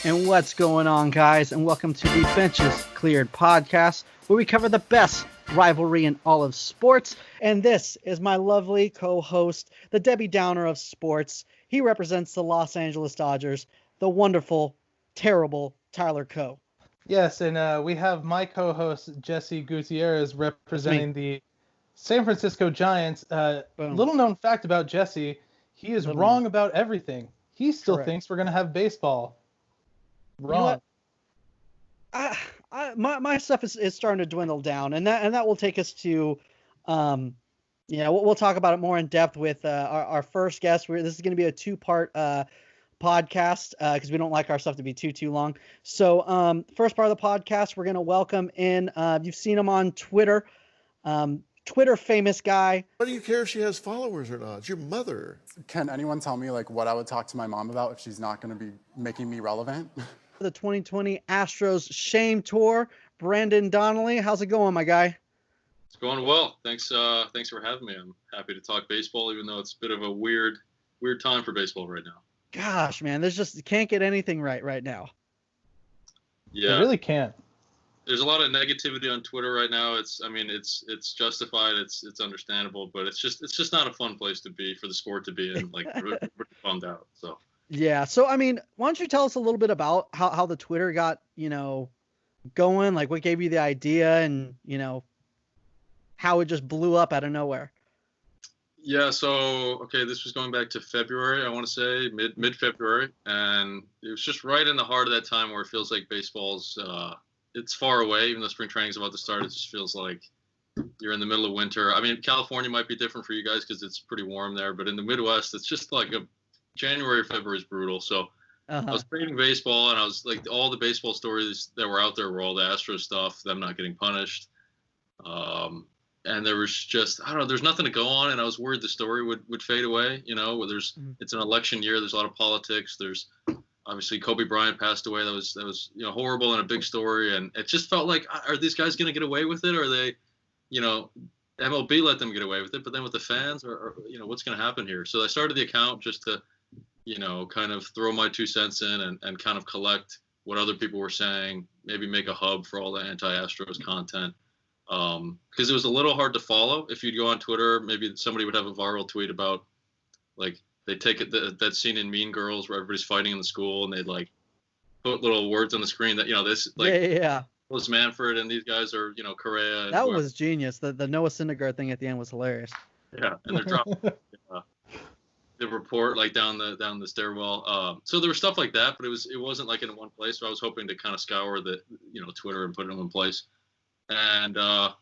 And what's going on, guys? And welcome to the Benches Cleared podcast, where we cover the best rivalry in all of sports. And this is my lovely co-host, the Debbie Downer of sports. He represents the Los Angeles Dodgers, the wonderful, terrible Tyler Coe. Yes, and we have my co-host, Jesse Gutierrez, representing the San Francisco Giants. Little known fact about Jesse, he is wrong about everything. He still thinks we're going to have baseball. Wrong. You know my stuff is starting to dwindle down, and that will take us to, we'll talk about it more in depth with our first guest. This is going to be a two-part podcast because we don't like our stuff to be too long. So first part of the podcast, we're going to welcome in. You've seen him on Twitter. Twitter famous guy. Why do you care if she has followers or not? It's your mother. Can anyone tell me what I would talk to my mom about if she's not going to be making me relevant? The 2020 Astros Shame Tour. Brandon Donnelly, how's it going, my guy? It's going well. Thanks for having me. I'm happy to talk baseball, even though it's a bit of a weird time for baseball right now. Gosh, man, you can't get anything right now. Yeah, you really can't. There's a lot of negativity on Twitter right now. It's justified. It's understandable, but it's just not a fun place to be for the sport to be in. Like, we're bummed out. So. Yeah. So, I mean, why don't you tell us a little bit about how the Twitter got, going, like what gave you the idea and, how it just blew up out of nowhere? Yeah. So, okay, this was going back to February, I want to say mid-February. And it was just right in the heart of that time where it feels like baseball's, it's far away. Even though spring training's about to start, it just feels like you're in the middle of winter. I mean, California might be different for you guys because it's pretty warm there, but in the Midwest, it's just like January, February is brutal. So I was reading baseball, and I was like, all the baseball stories that were out there were all the Astros stuff, them not getting punished. And there was just, I don't know, there's nothing to go on. And I was worried the story would fade away. It's an election year. There's a lot of politics. There's obviously Kobe Bryant passed away. That was horrible and a big story. And it just felt like, are these guys going to get away with it? Or are they, MLB let them get away with it, but then with the fans, or what's going to happen here? So I started the account just to, kind of throw my 2 cents in and kind of collect what other people were saying, maybe make a hub for all the anti-Astros content. Because it was a little hard to follow. If you'd go on Twitter, maybe somebody would have a viral tweet about, like, they take it that scene in Mean Girls where everybody's fighting in the school, and they'd, like, put little words on the screen that, this, like, yeah. was Manfred, and these guys are, Correa. And that whoever. Was genius. The Noah Syndergaard thing at the end was hilarious. Yeah, and they're dropping the report like down the stairwell. So there was stuff like that, but it wasn't like in one place. So I was hoping to kind of scour the Twitter and put it in one place. And that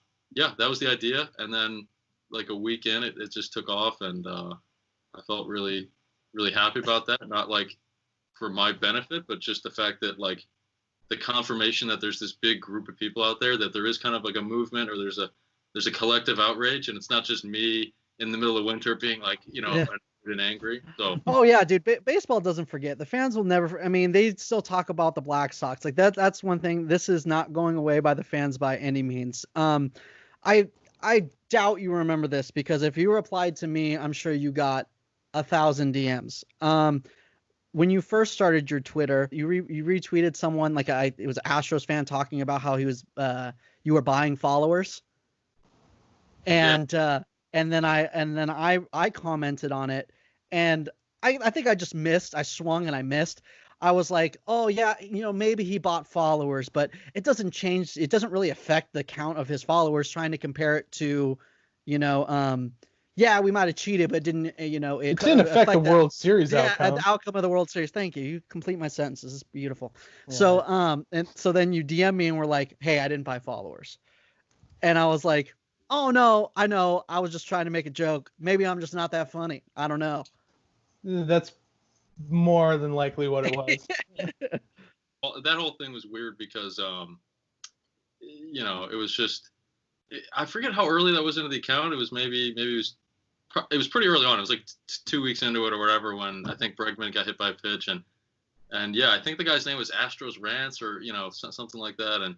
was the idea. And then like a week in, it just took off, and I felt really, really happy about that. Not like for my benefit, but just the fact that like the confirmation that there's this big group of people out there, that there is kind of like a movement, or there's a collective outrage, and it's not just me in the middle of winter being like, and angry. So. Oh yeah, dude. Baseball doesn't forget. The fans will never. I mean, they still talk about the Black Sox. Like that's one thing. This is not going away by the fans by any means. I doubt you remember this, because if you replied to me, I'm sure you got 1,000 DMs. When you first started your Twitter, you retweeted someone like it was an Astros fan talking about how he was you were buying followers, and then I commented on it, and I think I just missed. I swung and I missed. I was like, oh yeah, maybe he bought followers, but it doesn't change. It doesn't really affect the count of his followers. Trying to compare it to, yeah, we might have cheated, but it didn't affect the World Series outcome. The outcome of the World Series. Thank you. You complete my sentence. This is beautiful. Yeah. So, and so then you DM me and were like, hey, I didn't buy followers. And I was like, oh no, I know. I was just trying to make a joke. Maybe I'm just not that funny. I don't know. That's more than likely what it was. Well, that whole thing was weird because, it was just, I forget how early that was into the account. It was maybe it was pretty early on. It was like 2 weeks into it or whatever, when I think Bregman got hit by a pitch, and yeah, I think the guy's name was Astros Rants or something like that, and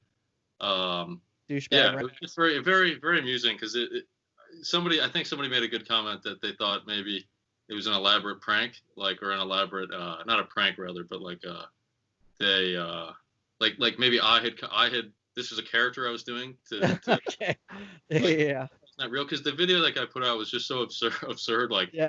douchebag. It was just very, very, very amusing because I think somebody made a good comment that they thought maybe it was an elaborate prank, or an elaborate, not a prank rather, but like they like maybe I had this was a character I was doing to Okay. Yeah. it's not real, because the video that guy put out was just so absurd. Like, Yeah.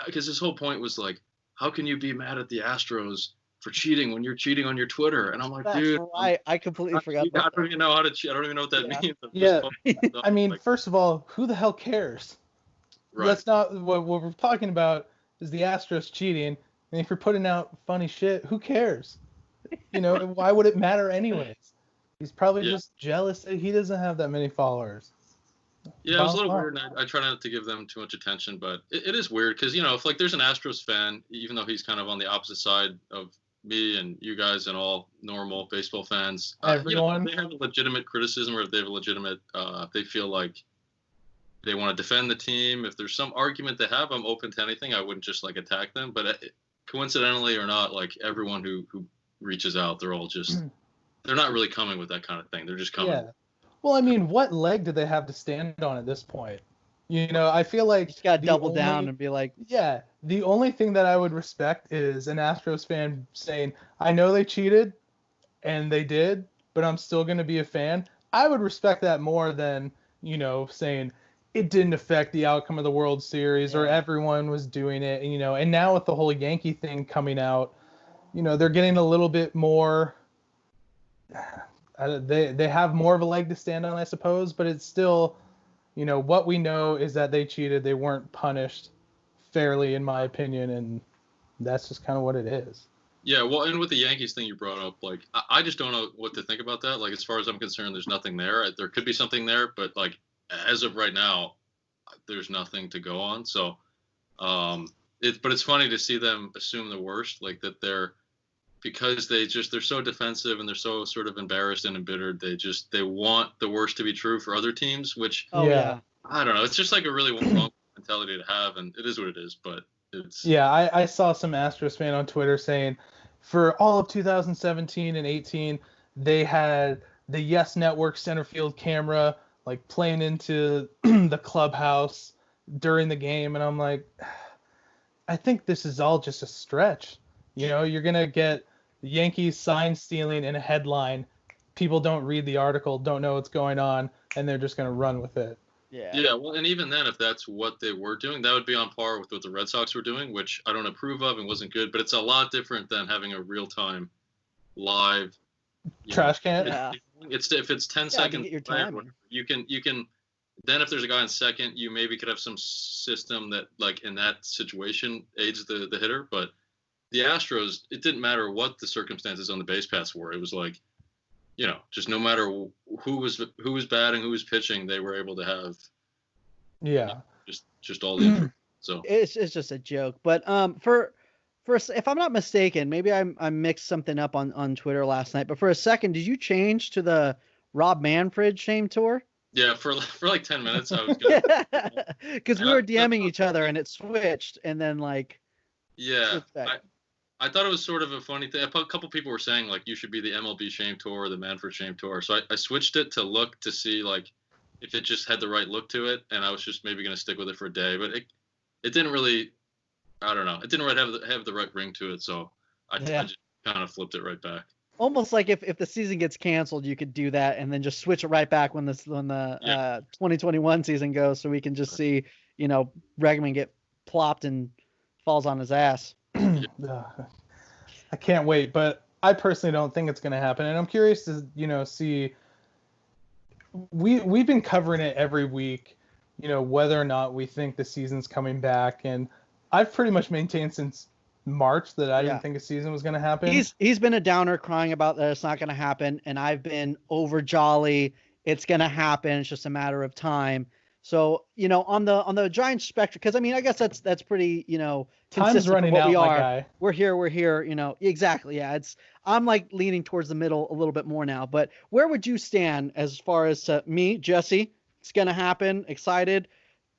because his whole point was like, how can you be mad at the Astros for cheating when you're cheating on your Twitter? And I'm like, That's dude, right. I completely forgot I about don't even know how to cheat. I don't even know what that means. I'm Yeah. just I mean, like, first of all, who the hell cares? right. That's not what we're talking about. Is the Astros cheating? And if you're putting out funny shit, who cares? You know, why would it matter anyways? He's probably Yeah. just jealous that he doesn't have that many followers. Yeah, it was a little Wow. weird, and I try not to give them too much attention, but it is weird because, if like there's an Astros fan, even though he's kind of on the opposite side of me and you guys and all normal baseball fans, Everyone. if they have a legitimate criticism, or if they have a legitimate, they feel like they want to defend the team. If there's some argument they have, I'm open to anything. I wouldn't just like attack them, but coincidentally or not, like everyone who reaches out, they're all just, they're not really coming with that kind of thing. They're just coming. Yeah. Well, I mean, what leg do they have to stand on at this point? I feel like Just got to the double only- down and be like, Yeah, the only thing that I would respect is an Astros fan saying, I know they cheated, and they did, but I'm still going to be a fan. I would respect that more than, saying it didn't affect the outcome of the World Series, or everyone was doing it, and now with the whole Yankee thing coming out, they're getting a little bit more, they have more of a leg to stand on, I suppose, but it's still, what we know is that they cheated. They weren't punished fairly, in my opinion, and that's just kind of what it is. Yeah, well, and with the Yankees thing you brought up, like, I just don't know what to think about that. Like, as far as I'm concerned, there's nothing there. There could be something there, but, like, as of right now, there's nothing to go on. So, but it's funny to see them assume the worst, like that because they're so defensive and they're so sort of embarrassed and embittered. They want the worst to be true for other teams, which yeah. I don't know. It's just like a really wrong mentality to have, and it is what it is. But it's I saw some Astros fan on Twitter saying, for all of 2017 and 18, they had the Yes Network center field camera like playing into the clubhouse during the game, and I'm like, I think this is all just a stretch. You're gonna get the Yankees sign stealing in a headline. People don't read the article, don't know what's going on, and they're just gonna run with it. Yeah, well, and even then, if that's what they were doing, that would be on par with what the Red Sox were doing, which I don't approve of and wasn't good. But it's a lot different than having a real-time, live trash can. Yeah. If it's 10 seconds, get your time. you can. Then if there's a guy on second, you maybe could have some system that, like in that situation, aids the hitter. But the Astros, it didn't matter what the circumstances on the base paths were. It was like, just no matter who was batting, who was pitching, they were able to have just all the information. So it's just a joke. But for if I'm not mistaken, maybe I mixed something up on Twitter last night. But for a second, did you change to the Rob Manfred shame tour? Yeah, for like 10 minutes I was good. Because we were DMing each other and it switched, and then like. Yeah, I thought it was sort of a funny thing. A couple people were saying like you should be the MLB shame tour or the Manfred shame tour. So I switched it to look to see like if it just had the right look to it, and I was just maybe gonna stick with it for a day. But it didn't really, I don't know, it didn't really have the right ring to it. So I just kind of flipped it right back. Almost like if the season gets canceled, you could do that and then just switch it right back when the 2021 season goes, so we can just see Bregman get plopped and falls on his ass. I can't wait, but I personally don't think it's going to happen, and I'm curious to see. We've been covering it every week, whether or not we think the season's coming back, and I've pretty much maintained since March that I didn't think a season was going to happen. He's been a downer, crying about that it's not going to happen, and I've been over jolly. It's going to happen. It's just a matter of time. So on the Giants spectrum, because I mean I guess that's pretty time's running out. My guy. We're here. Exactly. Yeah. I'm like leaning towards the middle a little bit more now. But where would you stand as far as me, Jesse? It's going to happen. Excited.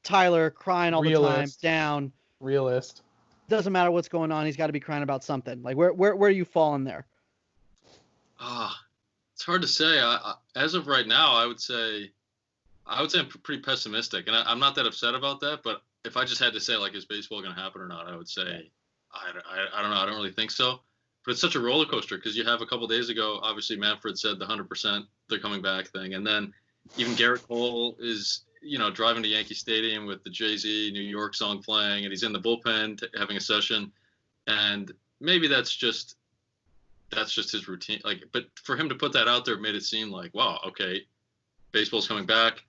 Tyler crying all the time. Down. Realist. Doesn't matter what's going on. He's got to be crying about something. Like where are you falling there? It's hard to say. As of right now, I would say I'm pretty pessimistic, and I'm not that upset about that. But if I just had to say, like, is baseball going to happen or not, I would say I don't know. I don't really think so. but it's such a roller coaster because you have a couple days ago, obviously Manfred said the 100% they're coming back thing, and then even Garrett Cole is driving to Yankee Stadium with the Jay-Z New York song playing, and he's in the bullpen having a session, and maybe that's just his routine. Like, but for him to put that out there made it seem like, wow, okay, baseball's coming back.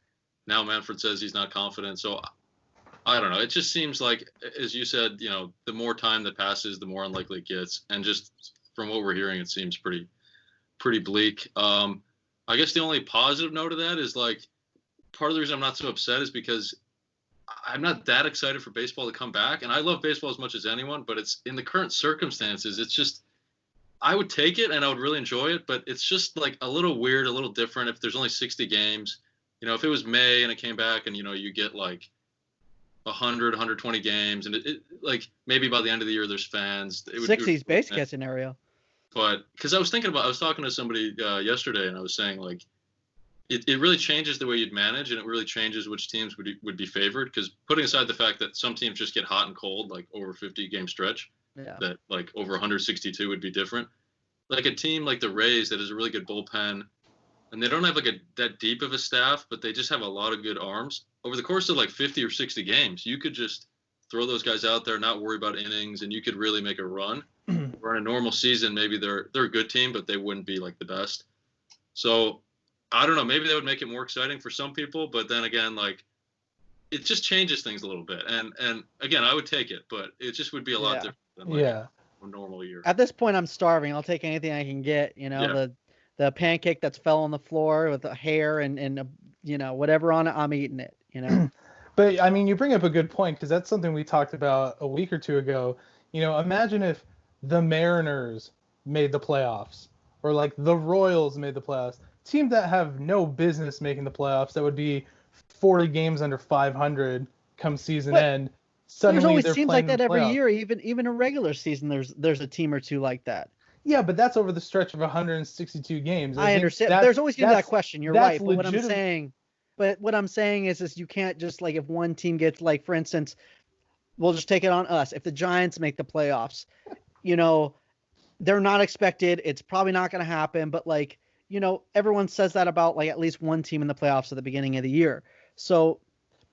Now Manfred says he's not confident, so I don't know. It just seems like, as you said, the more time that passes, the more unlikely it gets. And just from what we're hearing, it seems pretty bleak. I guess the only positive note of that is, like, part of the reason I'm not so upset is because I'm not that excited for baseball to come back. And I love baseball as much as anyone, but it's in the current circumstances, it's just, I would take it and I would really enjoy it, but it's just like a little weird, a little different if there's only 60 games. If it was May and it came back and, you get like 100, 120 games, and it like maybe by the end of the year there's fans. 60's base case scenario. But because I was talking to somebody yesterday, and I was saying, like, it really changes the way you'd manage, and it really changes which teams would be favored. Because putting aside the fact that some teams just get hot and cold, like over 50 game stretch, that like over 162 would be different. Like a team like the Rays that has a really good bullpen, and they don't have like that deep of a staff, but they just have a lot of good arms. Over the course of like 50 or 60 games, you could just throw those guys out there, not worry about innings, and you could really make a run. Or in a normal season, maybe they're a good team, but they wouldn't be like the best. So I don't know. Maybe that would make it more exciting for some people, but then again, like, it just changes things a little bit. And again, I would take it, but it just would be a lot different than like a normal year. At this point, I'm starving. I'll take anything I can get. The pancake that's fell on the floor with the hair and whatever on it, I'm eating it. But I mean, you bring up a good point, because that's something we talked about a week or two ago. Imagine if the Mariners made the playoffs, or like the Royals made the playoffs. Teams that have no business making the playoffs, that would be 40 games under 500 come season end. Suddenly there's always they're teams playing like that in the every playoffs. year. Even a regular season, there's a team or two like that. Yeah, but that's over the stretch of 162 games. I understand. There's always going to be that question. You're right. But what I'm saying is you can't just, like, if one team gets, like, for instance, we'll just take it on us. If the Giants make the playoffs, they're not expected. It's probably not going to happen. But, like, everyone says that about, like, at least one team in the playoffs at the beginning of the year. So,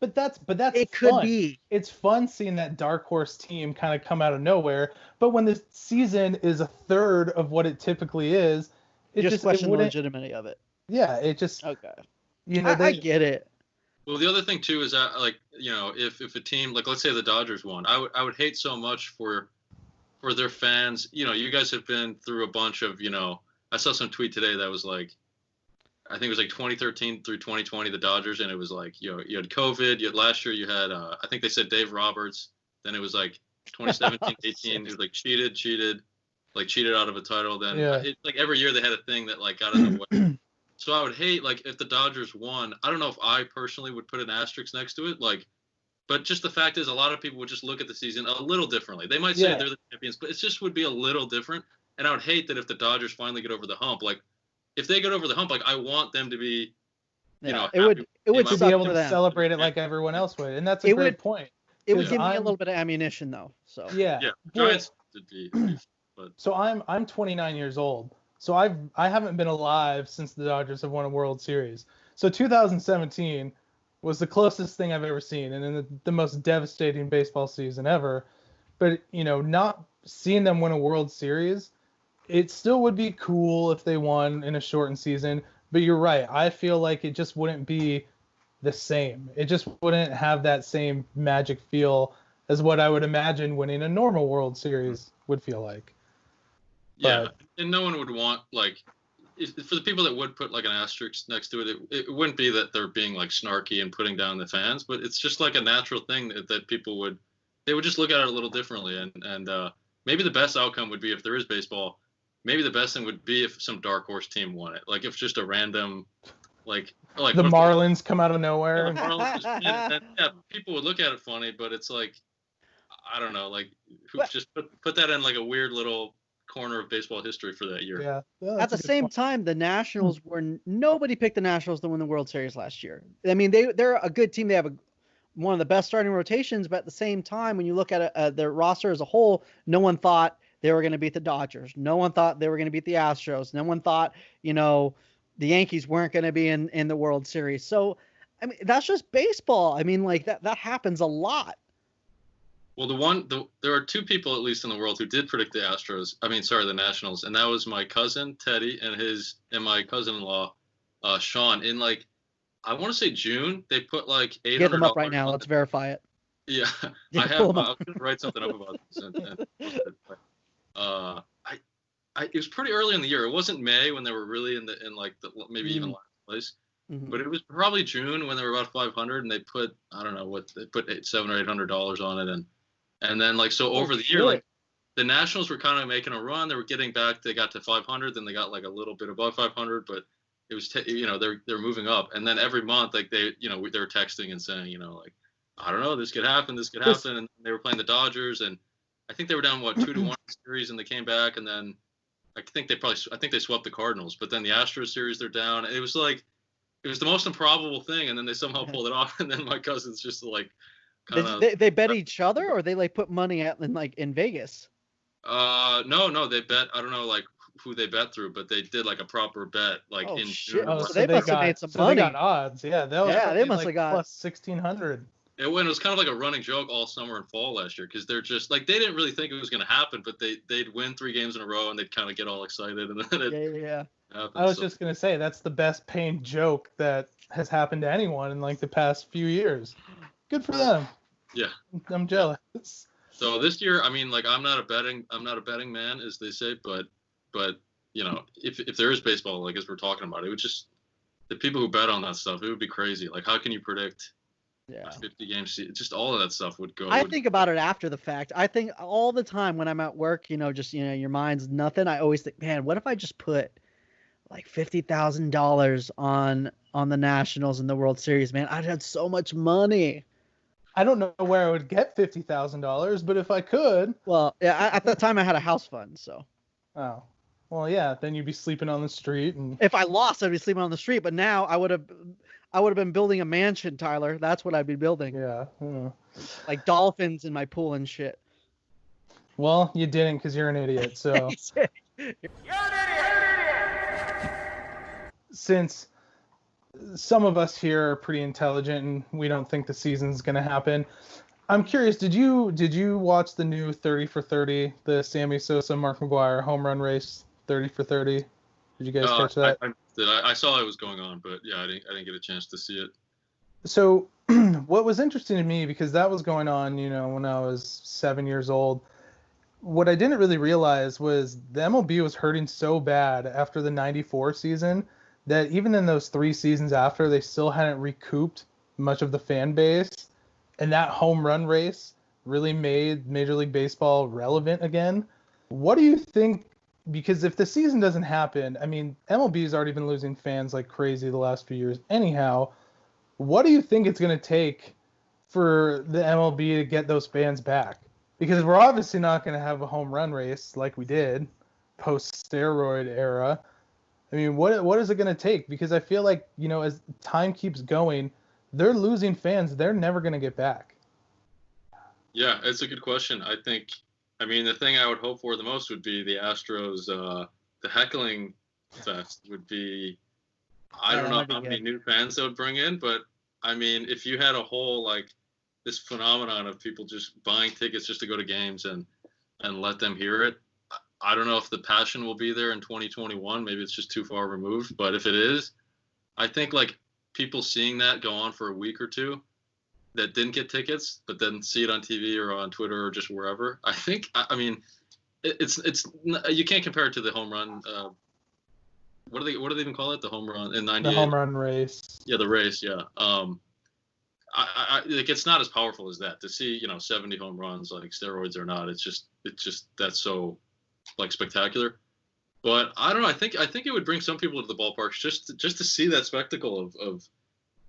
but that's it fun. Could be. It's fun seeing that dark horse team kind of come out of nowhere. But when the season is a third of what it typically is, it just question the legitimacy of it. Yeah, it just okay. I get it. Well, the other thing too is that, like, if a team, like, let's say the Dodgers won, I would hate so much for their fans. You guys have been through a bunch of, I saw some tweet today that was like, I think it was like 2013 through 2020, the Dodgers, and it was like, you had COVID. Last year you had, I think they said Dave Roberts. Then it was like 2017, 18. It was like cheated out of a title. Then it's like every year they had a thing that, like, got in the way. So I would hate, like, if the Dodgers won. I don't know if I personally would put an asterisk next to it, like, but just the fact is, a lot of people would just look at the season a little differently. They might say they're the champions, but it just would be a little different. And I would hate that if the Dodgers finally get over the hump. Like, if they get over the hump, like, I want them to be, it would to be able to celebrate it like everyone else would, and that's a great point. It would give me a little bit of ammunition, though. So Giants would be. But so I'm 29 years old. So I haven't been alive since the Dodgers have won a World Series. So 2017 was the closest thing I've ever seen, and in the most devastating baseball season ever. But not seeing them win a World Series, it still would be cool if they won in a shortened season. But you're right. I feel like it just wouldn't be the same. It just wouldn't have that same magic feel as what I would imagine winning a normal World Series would feel like. Yeah, and no one would want, like, for the people that would put, like, an asterisk next to it, it wouldn't be that they're being, like, snarky and putting down the fans, but it's just like a natural thing that people would just look at it a little differently. And maybe the best outcome would be, if there is baseball, maybe the best thing would be if some dark horse team won it. Like, if just a random, like the Marlins come out of nowhere. The Marlins people would look at it funny, but it's like, I don't know, like, just put that in, like, a weird little corner of baseball history for that year. Yeah. At the same time, the Nationals nobody picked the Nationals to win the World Series last year. I mean, they're a good team. They have one of the best starting rotations, but at the same time, when you look at their roster as a whole, no one thought they were going to beat the Dodgers. No one thought they were going to beat the Astros. No one thought, the Yankees weren't going to be in the World Series. So, I mean, that's just baseball. I mean, like that happens a lot. Well, there are two people at least in the world who did predict the Nationals, and that was my cousin Teddy and my cousin-in-law Sean. In like, I want to say June, they put like $800. Get them up right now. Let's verify it. Yeah, Yeah, I pull have. 'em up. I was gonna write something up about this, and post it, but, it was pretty early in the year. It wasn't May when they were really in maybe even last place, but it was probably June when they were about 500, and they put they put $700 or $800 on it, and then like so over the year, like the Nationals were kind of making a run. They were getting back. They got to 500, then they got like a little bit above 500, but it was they're moving up, and then every month like they were texting and saying like, I don't know, this could happen, and they were playing the Dodgers, and I think they were down 2-1 series, and they came back, and then I think they swept the Cardinals, but then the Astros series they're down. It was the most improbable thing, and then they somehow pulled it off, and then my cousins just like kind of they bet each other, or they like put money out in Vegas. No, they bet. I don't know like who they bet through, but they did like a proper bet like in shit. June. So they must have made some money. They got odds. Yeah, they must have got plus 1,600. It was kind of like a running joke all summer and fall last year because they're just like they didn't really think it was going to happen, but they'd win 3 games in a row and they'd kind of get all excited, and then it happened. I was just gonna say that's the best paying joke that has happened to anyone in like the past few years. Good for them. Yeah, I'm jealous. So this year, I mean, like I'm not a betting man, as they say, but if there is baseball, like as we're talking about, it would just the people who bet on that stuff, it would be crazy. Like how can you predict? Yeah, 50 games, just all of that stuff would go. I think about it after the fact. I think all the time when I'm at work, your mind's nothing. I always think, man, what if I just put like $50,000 on the Nationals in the World Series? Man, I'd have so much money. I don't know where I would get $50,000, but if I could. Well, yeah, at the time I had a house fund, so. Oh, well, yeah. Then you'd be sleeping on the street, and if I lost, I'd be sleeping on the street. But now I would have been building a mansion, Tyler. That's what I'd be building. Yeah. Like dolphins in my pool and shit. Well, you didn't because you're an idiot. So. You're an idiot. Since some of us here are pretty intelligent and we don't think the season's going to happen, I'm curious. Did you watch the new 30 for 30, the Sammy Sosa Mark McGwire home run race 30 for 30? Did you guys catch that? I saw it was going on, but yeah, I didn't get a chance to see it. So what was interesting to me, because that was going on, when I was 7 years old, what I didn't really realize was the MLB was hurting so bad after the 94 season that even in those 3 seasons after, they still hadn't recouped much of the fan base. And that home run race really made Major League Baseball relevant again. What do you think? Because if the season doesn't happen, I mean, MLB has already been losing fans like crazy the last few years. Anyhow, what do you think it's going to take for the MLB to get those fans back? Because we're obviously not going to have a home run race like we did post-steroid era. I mean, what is it going to take? Because I feel like, as time keeps going, they're losing fans. They're never going to get back. Yeah, it's a good question. I mean, the thing I would hope for the most would be the Astros, the heckling fest would be, I don't know how many new fans they would bring in, but I mean, if you had a whole, like, this phenomenon of people just buying tickets just to go to games and let them hear it, I don't know if the passion will be there in 2021. Maybe it's just too far removed, but if it is, I think, like, people seeing that go on for a week or two that didn't get tickets, but then see it on TV or on Twitter or just wherever. I mean, it's you can't compare it to the home run. What do they even call it? The home run in '98. The home run race. Yeah, the race. Yeah. Like it's not as powerful as that to see 70 home runs, like steroids or not. It's just that's so like spectacular. But I don't know. I think it would bring some people to the ballparks just to see that spectacle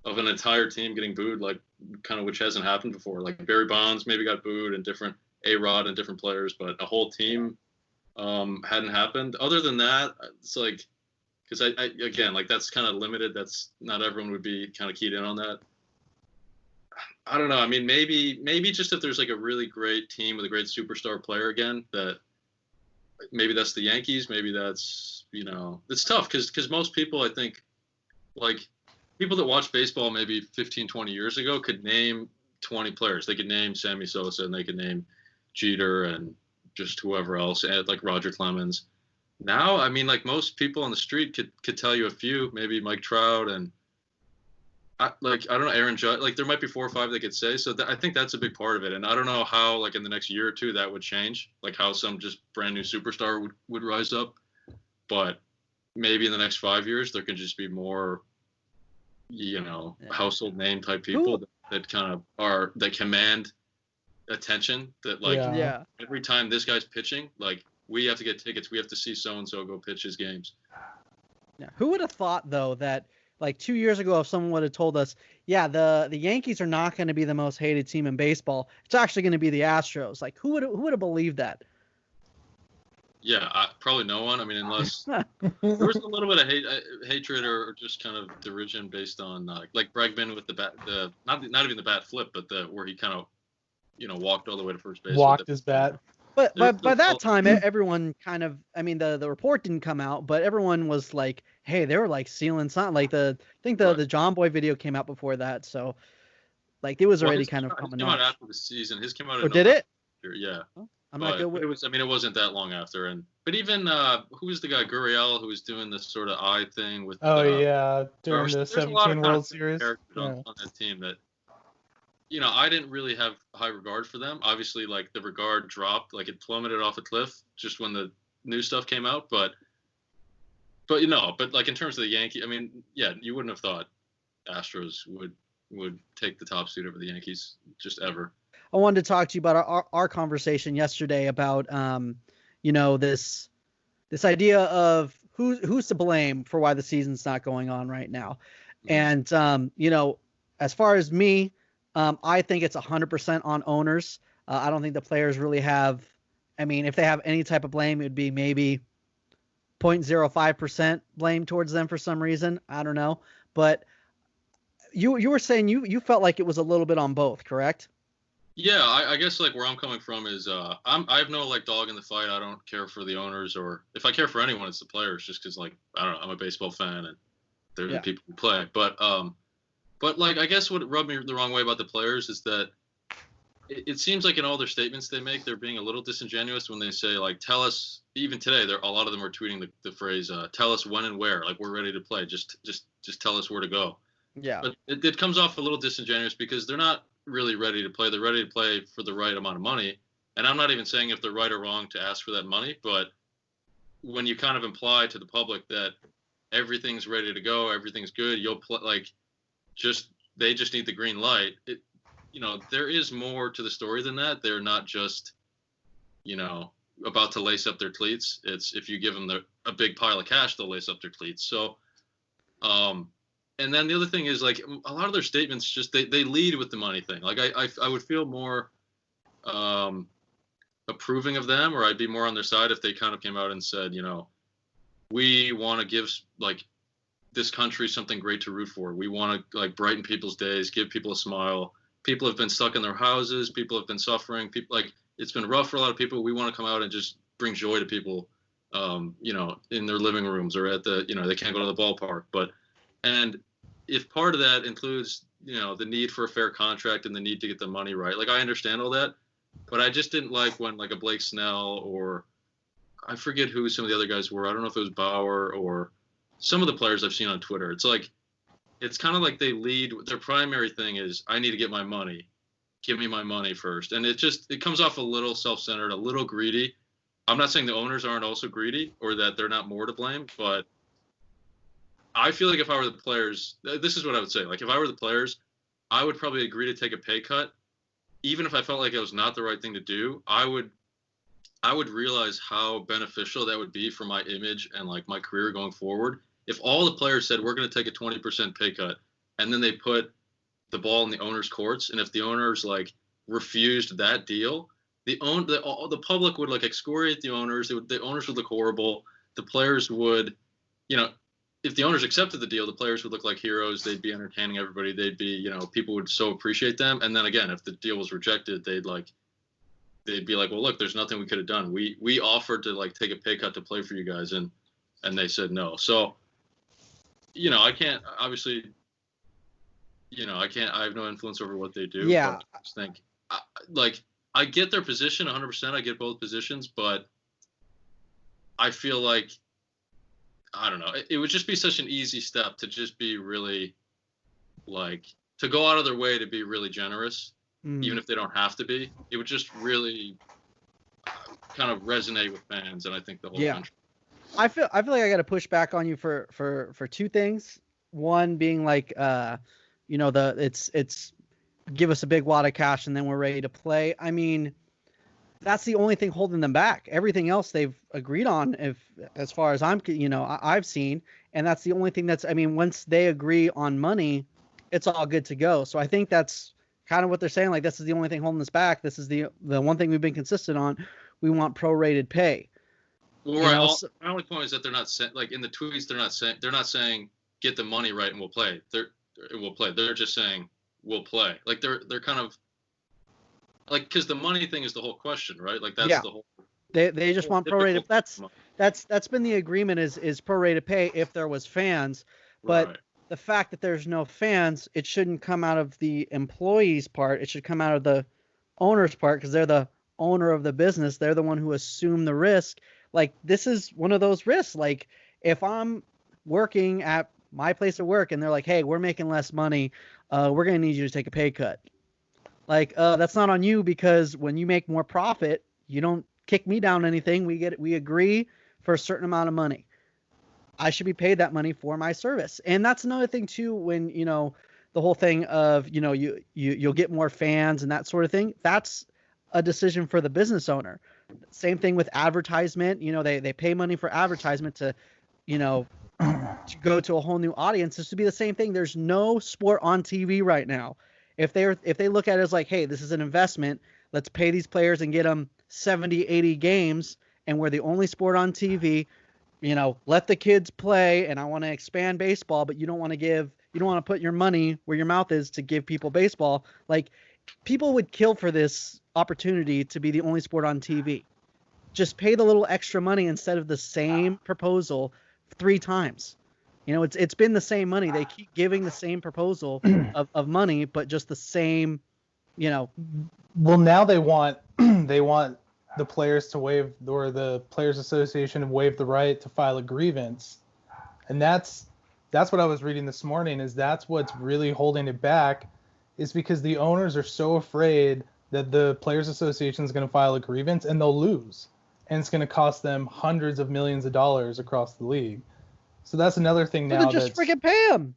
of an entire team getting booed, like kind of which hasn't happened before. Like Barry Bonds maybe got booed and different A-Rod and different players, but a whole team hadn't happened. Other than that, it's like because I again like that's kind of limited. That's not everyone would be kind of keyed in on that. I don't know. I mean, maybe just if there's like a really great team with a great superstar player again that maybe that's the Yankees. Maybe that's, it's tough because most people, I think, like people that watch baseball maybe 15, 20 years ago could name 20 players. They could name Sammy Sosa and they could name Jeter and just whoever else, and like Roger Clemens. Now, I mean, like most people on the street could tell you a few, maybe Mike Trout and I don't know, Aaron Judge. Like there might be 4 or 5 they could say. So I think that's a big part of it. And I don't know how, like in the next year or two, that would change. Like how some just brand new superstar would rise up. But maybe in the next 5 years, there could just be more, household name type people that kind of that command attention. That like every time this guy's pitching, like we have to get tickets. We have to see so and so go pitch his games. Yeah. Who would have thought though that? Like 2 years ago, if someone would have told us, yeah, the Yankees are not going to be the most hated team in baseball, it's actually going to be the Astros. Like who would have believed that? Yeah, probably no one. I mean, unless there was a little bit of hatred or just kind of derision based on like Bregman with the bat, not even the bat flip, but where he kind of walked all the way to first base. Walked his bat. But by that time, everyone kind of, I mean, the report didn't come out, but everyone was like, hey, they were like sealing something. Like the John Boy video came out before that, so like it was already kind of coming out. His came out after the season. His came out. Or did it? Yeah. Oh, I'm not good with it. It wasn't that long after. But even who was the guy Gurriel who was doing this sort of eye thing with? During the 17 World Series on that team that. I didn't really have high regard for them. Obviously, like the regard dropped, like it plummeted off a cliff just when the new stuff came out. But like in terms of the Yankees, I mean, yeah, you wouldn't have thought Astros would take the top seat over the Yankees just ever. I wanted to talk to you about our conversation yesterday about this idea of who's to blame for why the season's not going on right now, and as far as me. I think it's 100% on owners. I don't think the players really have. I mean, if they have any type of blame, it would be maybe 0.05% blame towards them for some reason. I don't know. But you were saying you felt like it was a little bit on both, correct? Yeah, I guess like where I'm coming from is I have no like dog in the fight. I don't care for the owners, or if I care for anyone, it's the players. Just because like I don't know, I'm a baseball fan and they're the people who play. But like, I guess what rubbed me the wrong way about the players is that it seems like in all their statements they make, they're being a little disingenuous when they say like, tell us. Even today, a lot of them are tweeting the phrase, "Tell us when and where. Like we're ready to play. Just tell us where to go." Yeah. But it comes off a little disingenuous because they're not really ready to play. They're ready to play for the right amount of money. And I'm not even saying if they're right or wrong to ask for that money, but when you kind of imply to the public that everything's ready to go, everything's good, you'll play like. They just need the green light. There is more to the story than that. They're not just, about to lace up their cleats. It's if you give them a big pile of cash, they'll lace up their cleats. So, and then the other thing is like a lot of their statements just they lead with the money thing. Like I would feel more approving of them, or I'd be more on their side if they kind of came out and said, we want to give like. This country something great to root for. We want to like brighten people's days, give people a smile. People have been stuck in their houses. People have been suffering. People like it's been rough for a lot of people. We want to come out and just bring joy to people, in their living rooms or at the, they can't go to the ballpark. And if part of that includes, the need for a fair contract and the need to get the money right, like I understand all that, but I just didn't like when like a Blake Snell or I forget who some of the other guys were. I don't know if it was Bauer or some of the players I've seen on Twitter, it's kind of like they lead. Their primary thing is, I need to get my money. Give me my money first. And it comes off a little self-centered, a little greedy. I'm not saying the owners aren't also greedy or that they're not more to blame, but I feel like if I were the players, this is what I would say. Like if I were the players, I would probably agree to take a pay cut. Even if I felt like it was not the right thing to do, I would realize how beneficial that would be for my image and like my career going forward. If all the players said, we're going to take a 20% pay cut, and then they put the ball in the owner's courts, and if the owners like refused that deal, the public would like excoriate the owners. The owners would look horrible. The players would, if the owners accepted the deal, the players would look like heroes. They'd be entertaining everybody. They'd be, people would so appreciate them. And then again, if the deal was rejected, they'd like, they'd be like, well, look, there's nothing we could have done. We offered to like take a pay cut to play for you guys, and they said no. So, I can't obviously, I have no influence over what they do. Yeah. But I just think, I get their position 100%. I get both positions, but I feel like, I don't know, it would just be such an easy step to just be really, to go out of their way to be really generous, even if they don't have to be. It would just really kind of resonate with fans, and I think the whole country. I feel like I got to push back on you for two things. One being like, it's give us a big wad of cash and then we're ready to play. I mean, that's the only thing holding them back. Everything else they've agreed on, as far as I've seen, and that's the only thing once they agree on money, it's all good to go. So I think that's kind of what they're saying. Like, this is the only thing holding us back. This is the one thing we've been consistent on. We want prorated pay. Well, my only point is that they're not saying, like in the tweets, they're not saying get the money right and we'll play. They're just saying we'll play. Like they're kind of like, because the money thing is the whole question, right? Like that's the whole. They just want prorated. That's been the agreement is prorated pay if there was fans, but right. The fact that there's no fans, it shouldn't come out of the employees' part. It should come out of the owner's part, because they're the owner of the business. They're the one who assumed the risk. Like, this is one of those risks. Like, if I'm working at my place of work and they're like, hey, we're making less money, we're going to need you to take a pay cut. Like, that's not on you, because when you make more profit, you don't kick me down anything. We agree for a certain amount of money. I should be paid that money for my service. And that's another thing too, when, the whole thing of, you'll get more fans and that sort of thing. That's a decision for the business owner. Same thing with advertisement. They pay money for advertisement to go to a whole new audience. This would be the same thing. There's no sport on TV right now. If they look at it as like, hey, this is an investment, let's pay these players and get them 70, 80 games, and we're the only sport on TV, let the kids play, and I want to expand baseball, but you don't want to put your money where your mouth is to give people baseball. Like, people would kill for this opportunity to be the only sport on TV. Just pay the little extra money instead of the same proposal 3 times. It's been the same money. They keep giving the same proposal of money, but just the same, Well, now they want the players to waive, or the Players Association to waive the right to file a grievance. And that's what I was reading this morning, is that's what's really holding it back, is because the owners are so afraid that the Players Association is going to file a grievance and they'll lose. And it's going to cost them hundreds of millions of dollars across the league. So that's another thing now. Just freaking pay them.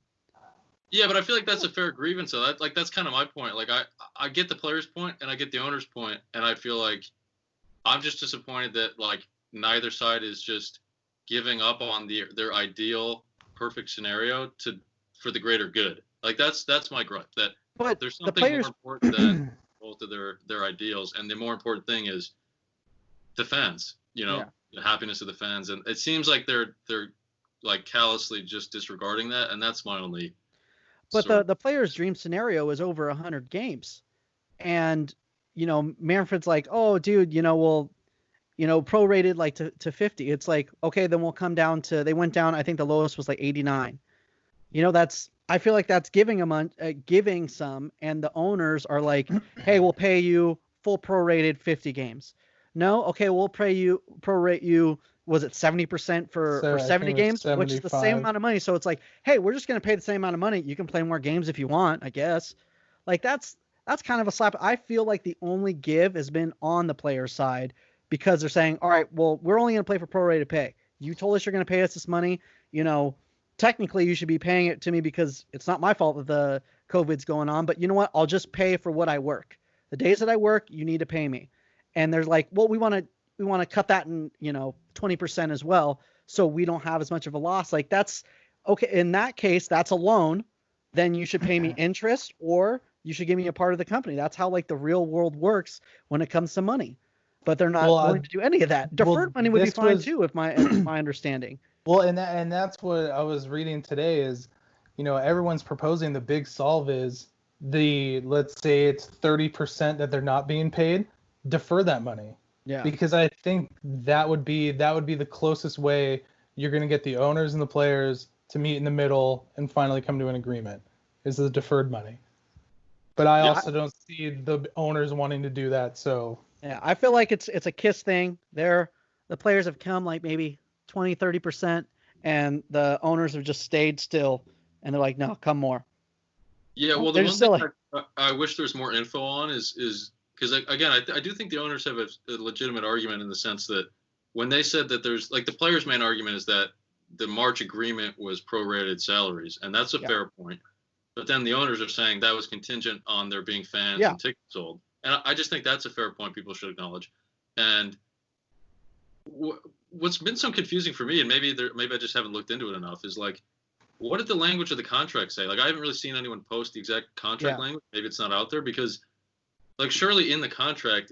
Yeah, but I feel like that's a fair grievance. So that's kind of my point. Like, I get the player's point and I get the owner's point, and I feel like I'm just disappointed that like neither side is just giving up on their ideal perfect scenario for the greater good. Like that's my gripe, that there's something more important than both of their ideals, and the more important thing is the fans, the happiness of the fans. And it seems like they're like callously just disregarding that, and that's my only. But the player's dream scenario is over 100 games, and Manfred's like, oh, dude, we'll, prorated like to 50. It's like, okay, then we'll come down to. They went down. I think the lowest was like 89. I feel like that's giving some, and the owners are like, hey, we'll pay you full prorated 50 games. No, okay, we'll prorate you. Was it 70% for 70 games, 75. which is the same amount of money? So it's like, hey, we're just going to pay the same amount of money. You can play more games if you want, I guess. Like, that's kind of a slap. I feel like the only give has been on the player side, because they're saying, all right, well, we're only going to play for prorated pay. You told us you're going to pay us this money. Technically you should be paying it to me, because it's not my fault that the COVID's going on. But you know what? I'll just pay for what I work. The days that I work, you need to pay me. And they're like, well, we want to cut that in, 20% as well, so we don't have as much of a loss. Like, that's okay. In that case, that's a loan. Then you should pay me interest, or you should give me a part of the company. That's how like the real world works when it comes to money. But they're not willing to do any of that. Deferred money would be fine too, if my understanding. Well, and that's what I was reading today is, everyone's proposing the big solve is let's say it's 30% that they're not being paid, defer that money. Yeah. Because I think that would be the closest way you're going to get the owners and the players to meet in the middle and finally come to an agreement, is the deferred money. But I also don't see the owners wanting to do that. So yeah, I feel like it's a KISS thing. The players have come like maybe 20, 30%, and the owners have just stayed still, and they're like, no, come more. Yeah, well, the one thing I wish there's more info on is because, again, I do think the owners have a legitimate argument in the sense that when they said that there's, like, the players' main argument is that the March agreement was prorated salaries, and that's a fair point. But then the owners are saying that was contingent on there being fans and tickets sold. And I just think that's a fair point people should acknowledge. And what's been so confusing for me, and maybe I just haven't looked into it enough, is like, what did the language of the contract say? Like, I haven't really seen anyone post the exact contract language. Maybe it's not out there because, like, surely in the contract,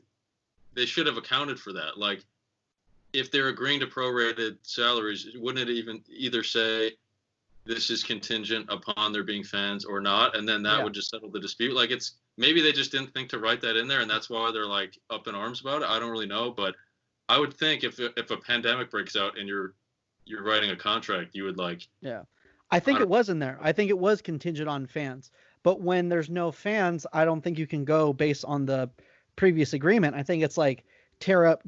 they should have accounted for that. Like, if they're agreeing to prorated salaries, wouldn't it even either say this is contingent upon there being fans or not? And then that would just settle the dispute. Like, it's maybe they just didn't think to write that in there, and that's why they're, like, up in arms about it. I don't really know, but I would think if a pandemic breaks out and you're writing a contract, you would, like... Yeah. I think it was in there. I think it was contingent on fans. But when there's no fans, I don't think you can go based on the previous agreement. I think it's like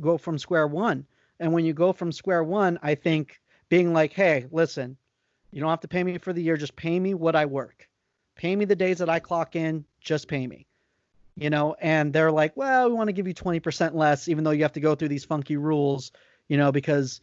go from square one. And when you go from square one, I think being like, hey, listen, you don't have to pay me for the year. Just pay me what I work. Pay me the days that I clock in. Just pay me. You know, and they're like, well, we want to give you 20% less, even though you have to go through these funky rules, you know, because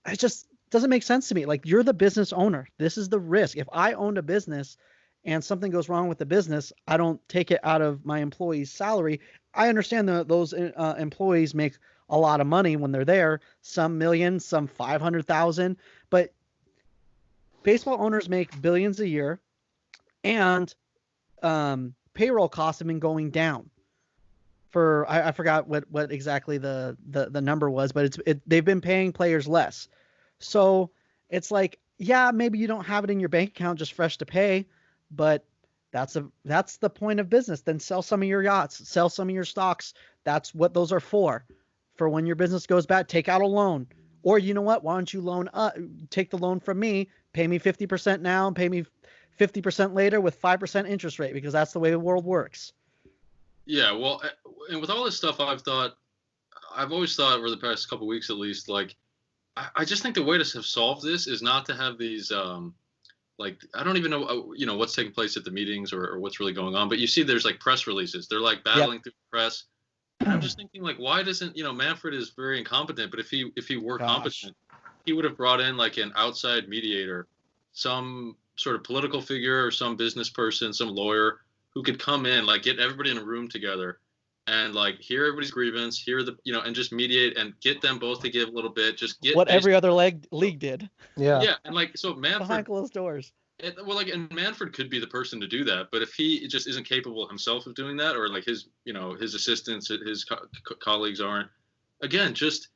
it just doesn't make sense to me. Like, you're the business owner. This is the risk. If I owned a business and something goes wrong with the business, I don't take it out of my employee's salary. I understand that those employees make a lot of money when they're there, some millions, some 500,000, but baseball owners make billions a year, and payroll costs have been going down for, I forgot what exactly the number was, but they've been paying players less. So it's like, yeah, maybe you don't have it in your bank account just fresh to pay, but that's the point of business. Then sell some of your yachts, sell some of your stocks. That's what those are for when your business goes bad. Take out a loan, or you know what? Why don't you take the loan from me, pay me 50% now and pay me 50% later with 5% interest rate, because that's the way the world works. Yeah, well, and with all this stuff, I've always thought over the past couple of weeks at least, like, I just think the way to have solved this is not to have these, like, I don't even know, you know, what's taking place at the meetings or what's really going on. But you see there's, like, press releases. They're, like, battling through the press. And I'm just thinking, like, why doesn't, you know, Manfred is very incompetent. But if he were competent, he would have brought in, like, an outside mediator, some sort of political figure or some business person, some lawyer who could come in, like, get everybody in a room together and, like, hear everybody's grievance, hear the, you know, and just mediate and get them both to give a little bit, just get what every other league did. Yeah. And, like, so Manfred behind closed doors. And Manfred could be the person to do that, but if he just isn't capable himself of doing that, or, like, his, you know, his assistants, his colleagues aren't, again, just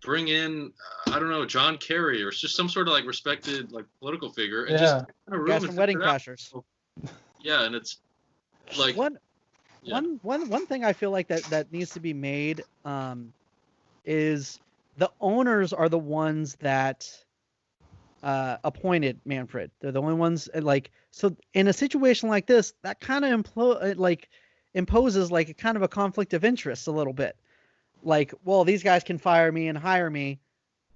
bring in, I don't know, John Kerry or just some sort of, like, respected, like, political figure, and just guys from Wedding Crashers. Yeah, and it's like one thing I feel like that needs to be made is the owners are the ones that appointed Manfred. They're the only ones, like, so in a situation like this, that kind of imposes like a kind of a conflict of interest a little bit. Like, well, these guys can fire me and hire me,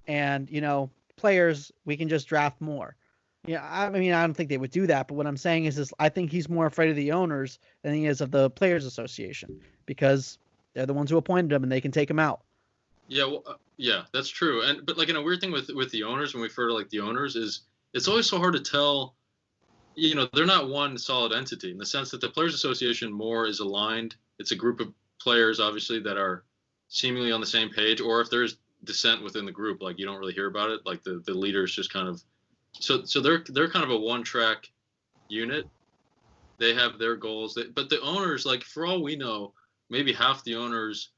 and, you know, players, we can just draft more. Yeah, I mean, I don't think they would do that, but what I'm saying is I think he's more afraid of the owners than he is of the Players Association, because they're the ones who appointed him and they can take him out. Yeah, well, yeah, that's true. But, like, a weird thing with the owners, when we refer to, like, the owners, is it's always so hard to tell. You know, they're not one solid entity in the sense that the Players Association more is aligned. It's a group of players, obviously, that are seemingly on the same page, or if there's dissent within the group, like, you don't really hear about it. Like, the leaders just kind of. So they're kind of a one-track unit. They have their goals, but the owners, like, for all we know, maybe half the owners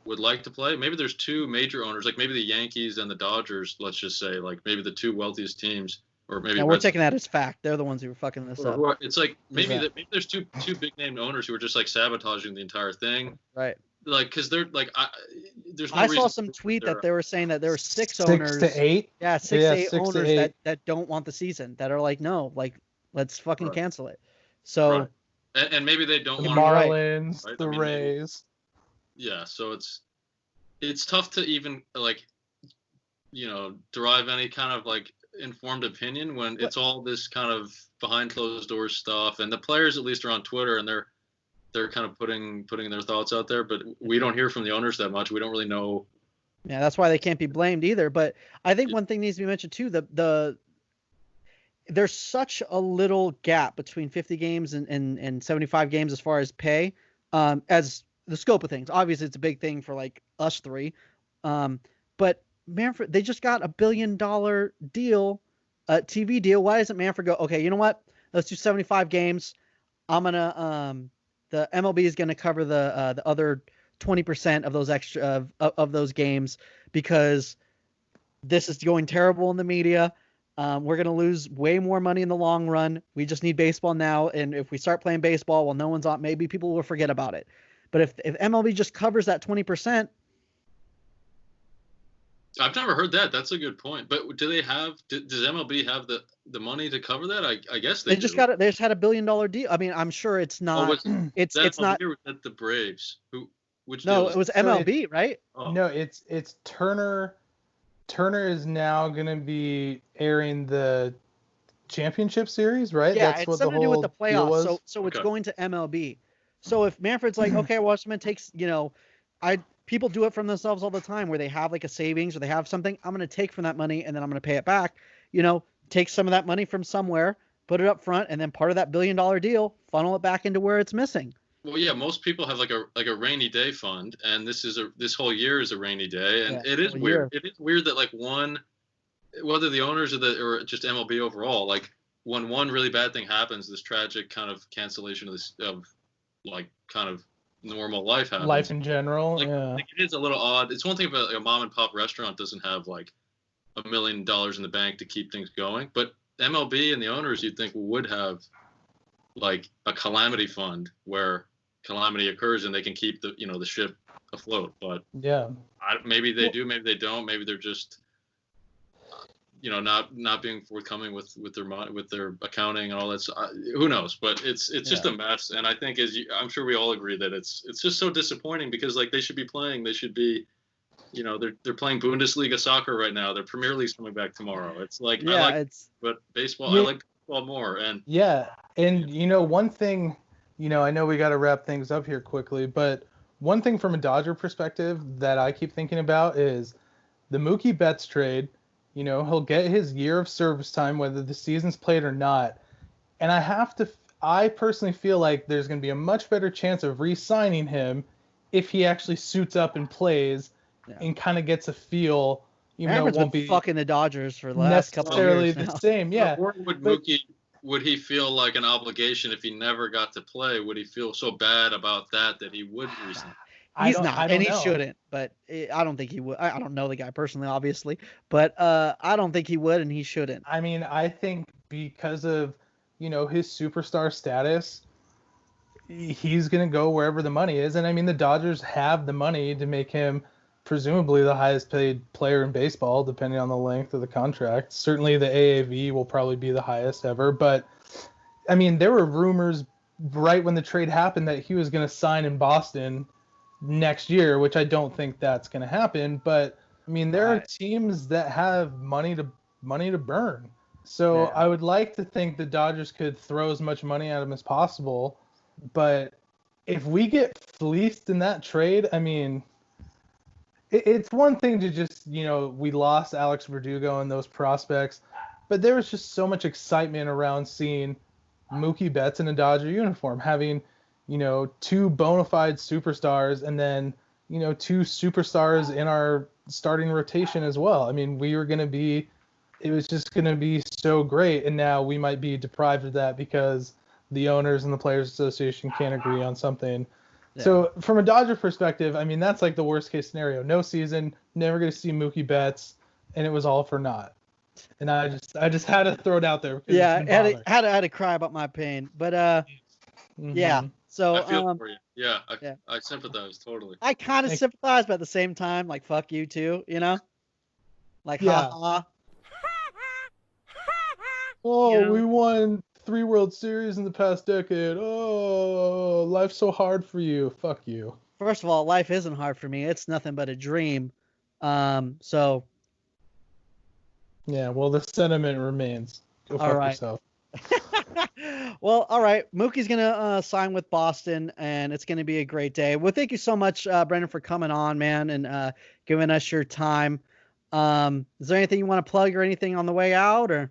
would like to play. Maybe there's two major owners, like maybe the Yankees and the Dodgers, let's just say, like maybe the two wealthiest teams, or maybe. And we're taking that as fact. They're the ones who are fucking this up. It's like maybe there's two big name owners who are just, like, sabotaging the entire thing. Right. like, because they're like, there's no I reason saw some tweet that they were saying that there were six owners. 6 to 8. Yeah, 6 to 8 owners that don't want the season, that are like, no, like, let's fucking cancel it. So, and maybe they don't the want Marlins, right? the Rays. Yeah, so it's tough to even like, derive any kind of like informed opinion when it's all this kind of behind closed doors stuff, and the players at least are on Twitter and they're kind of putting their thoughts out there, but we don't hear from the owners that much. We don't really know. Yeah, that's why they can't be blamed either. But I think one thing needs to be mentioned too, there's such a little gap between 50 games and 75 games as far as pay, as the scope of things. Obviously it's a big thing for like us three. But Manfred, they just got $1 billion deal, TV deal. Why doesn't Manfred go, okay, you know what? Let's do 75 games. I'm going to, the MLB is going to cover the other 20% of those extra of those games, because this is going terrible in the media. We're going to lose way more money in the long run. We just need baseball now. And if we start playing baseball while no one's on, maybe people will forget about it. But if MLB just covers that 20%. I've never heard that. That's a good point. But does MLB have the money to cover that? I guess they just got it. They just had $1 billion deal. I mean, I'm sure it's not. It's not. Or was that the Braves? Which no, deal it was MLB, right? Oh. No, it's Turner. Turner is now going to be airing the championship series, right? Yeah, that's it's what something the to do whole with the deal playoffs. was? So it's going to MLB. So if Manfred's like, okay, well, someone takes, people do it from themselves all the time where they have like a savings or they have something. I'm going to take from that money and then I'm going to pay it back. Take some of that money from somewhere, put it up front, and then part of that $1 billion deal, funnel it back into where it's missing. Well, yeah, most people have like a rainy day fund, and this whole year is a rainy day, and it is weird. It is weird that like whether the owners or just MLB overall, like when one really bad thing happens, this tragic kind of cancellation of like kind of normal life happens. Life in general, like it is a little odd. It's one thing if a mom and pop restaurant doesn't have like $1 million in the bank to keep things going, but MLB and the owners, you'd think, would have like a calamity fund where calamity occurs and they can keep the ship afloat. But maybe they do, maybe they don't, maybe they're just not being forthcoming with their accounting and all that. Who knows? But it's just a mess. And I think I'm sure we all agree that it's just so disappointing, because like they should be they're playing Bundesliga soccer right now. Their Premier League's coming back tomorrow. It's like but baseball, I like baseball more. And one thing, I know we got to wrap things up here quickly, but one thing from a Dodger perspective that I keep thinking about is the Mookie Betts trade. He'll get his year of service time, whether the season's played or not. And I personally feel like there's going to be a much better chance of re-signing him if he actually suits up and plays and kind of gets a feel. Manfred's it won't been be fucking the Dodgers for the last couple of years necessarily the same. Yeah. Or would he feel like an obligation if he never got to play? Would he feel so bad about that he would resign? He's not, and he shouldn't. But I don't think he would. I don't know the guy personally, obviously, but I don't think he would, and he shouldn't. I mean, I think because of his superstar status, he's gonna go wherever the money is, and I mean the Dodgers have the money to make him presumably the highest paid player in baseball, depending on the length of the contract. Certainly the AAV will probably be the highest ever, but I mean there were rumors right when the trade happened that he was gonna sign in Boston next year, which I don't think that's going to happen. But I mean, there are teams that have money to burn. So I would like to think the Dodgers could throw as much money at him as possible. But if we get fleeced in that trade, I mean, it's one thing to just, we lost Alex Verdugo and those prospects, but there was just so much excitement around seeing Mookie Betts in a Dodger uniform, having two bona fide superstars, and then, two superstars in our starting rotation as well. I mean, it was just going to be so great. And now we might be deprived of that because the owners and the Players Association can't agree on something. Yeah. So from a Dodger perspective, I mean, that's like the worst case scenario. No season, never going to see Mookie Betts, and it was all for naught. And I just had to throw it out there. Yeah, I had to cry about my pain. But, yeah, So I feel for you. Yeah, I sympathize totally. I kind of sympathize, but at the same time, like, fuck you too, you know? Like, ha. Oh, You know? we won 3 World Series in the past decade. Oh, life's so hard for you. Fuck you. First of all, life isn't hard for me. It's nothing but a dream. So. Yeah, well, the sentiment remains. Go fuck yourself. Well, all right. Mookie's going to sign with Boston, and it's going to be a great day. Well, thank you so much, Brendan, for coming on, man, and giving us your time. Is there anything you want to plug or anything on the way out, or?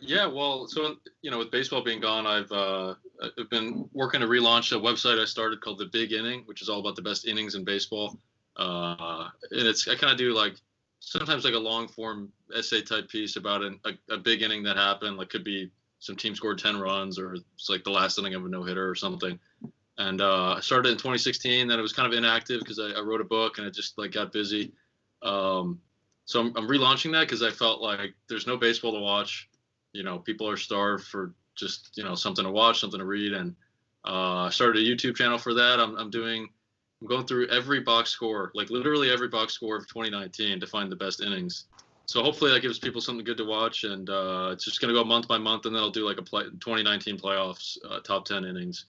Yeah, well, so, with baseball being gone, I've been working to relaunch a website I started called The Big Inning, which is all about the best innings in baseball. And I kind of do sometimes like a long form essay type piece about a big inning that happened. Like, could be some team scored 10 runs, or it's like the last inning of a no hitter or something. And I started in 2016. Then it was kind of inactive because I wrote a book and it just got busy. So I'm relaunching that because I felt like there's no baseball to watch. People are starved for just, something to watch, something to read. And I started a YouTube channel for that. I'm going through every box score, like literally every box score of 2019 to find the best innings. So hopefully that gives people something good to watch. And it's just going to go month by month, and then I'll do like 2019 playoffs, top 10 innings.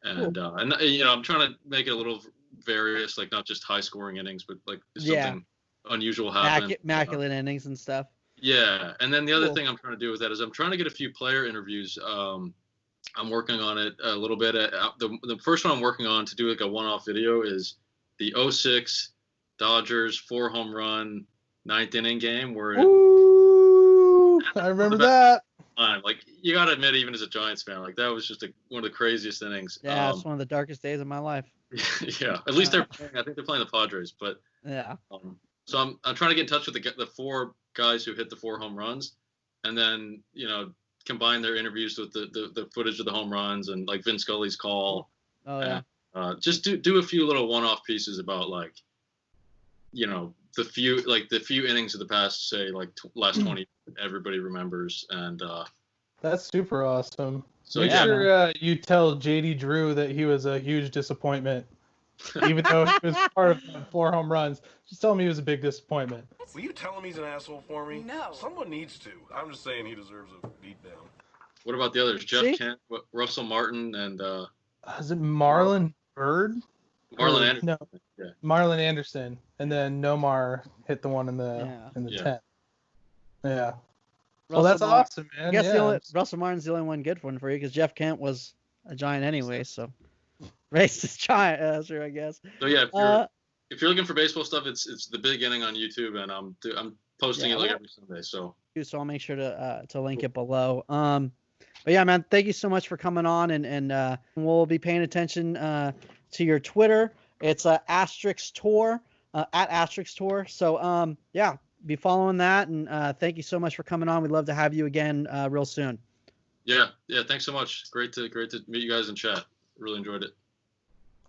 And, cool. I'm trying to make it a little various, like not just high scoring innings, but like something unusual happen. Immaculate innings and stuff. Yeah. And then the other thing I'm trying to do with that is I'm trying to get a few player interviews. I'm working on it a little bit. The first one I'm working on to do like a one-off video is the 06 Dodgers 4 home run 9th inning game where I remember that. Like, you gotta admit, even as a Giants fan, like that was just one of the craziest innings. Yeah, it's one of the darkest days of my life. Yeah, at least I think they're playing the Padres, but yeah. So I'm trying to get in touch with the 4 guys who hit the 4 home runs, and then combine their interviews with the footage of the home runs and like Vin Scully's call. Oh yeah. And, just do a few little one-off pieces about the few innings of the past, say last 20 everybody remembers, and that's super awesome. So Make sure you tell JD Drew that he was a huge disappointment, even though he was part of 4 home runs. Just tell him he was a big disappointment. Will you tell him he's an asshole for me? No. Someone needs to. I'm just saying he deserves a beatdown. What about the others? Jeff Kent, Russell Martin, and is it Marlon Bird? Marlon Anderson. No, yeah. Marlon Anderson, and then Nomar hit the one in the 10th. Yeah. Well, that's awesome, man. I guess Russell Martin's the only one good one for you because Jeff Kent was a Giant anyway, so racist Giant, sure, I guess. So yeah, if you're looking for baseball stuff, it's The Big Inning on YouTube, and I'm posting it every Sunday. So I'll make sure to link it below. But yeah, man, thank you so much for coming on, and we'll be paying attention to your Twitter. It's Asterix Tour at Asterix Tour. So yeah, be following that, and thank you so much for coming on. We'd love to have you again real soon. Yeah, thanks so much. Great to meet you guys in chat. Really enjoyed it.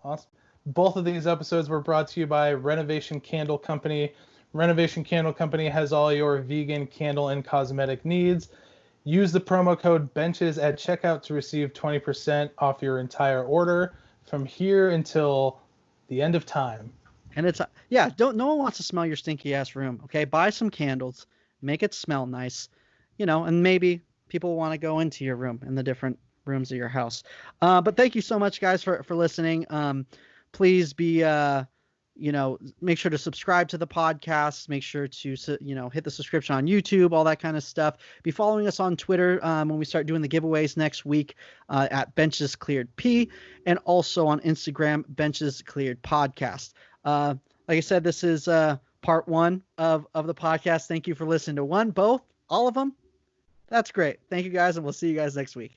Awesome. Both of these episodes were brought to you by Renovation Candle Company. Renovation Candle Company has all your vegan candle and cosmetic needs. Use the promo code BENCHES at checkout to receive 20% off your entire order from here until the end of time. And it's no one wants to smell your stinky ass room. Okay, buy some candles, make it smell nice, and maybe people want to go into your room in the different rooms of your house. But thank you so much, guys, for listening. Please be make sure to subscribe to the podcast. Make sure to hit the subscription on YouTube, all that kind of stuff. Be following us on Twitter when we start doing the giveaways next week at Benches Cleared P, and also on Instagram, Benches Cleared Podcast. Like I said, this is part 1 of the podcast. Thank you for listening to one, both, all of them. That's great. Thank you guys, and we'll see you guys next week.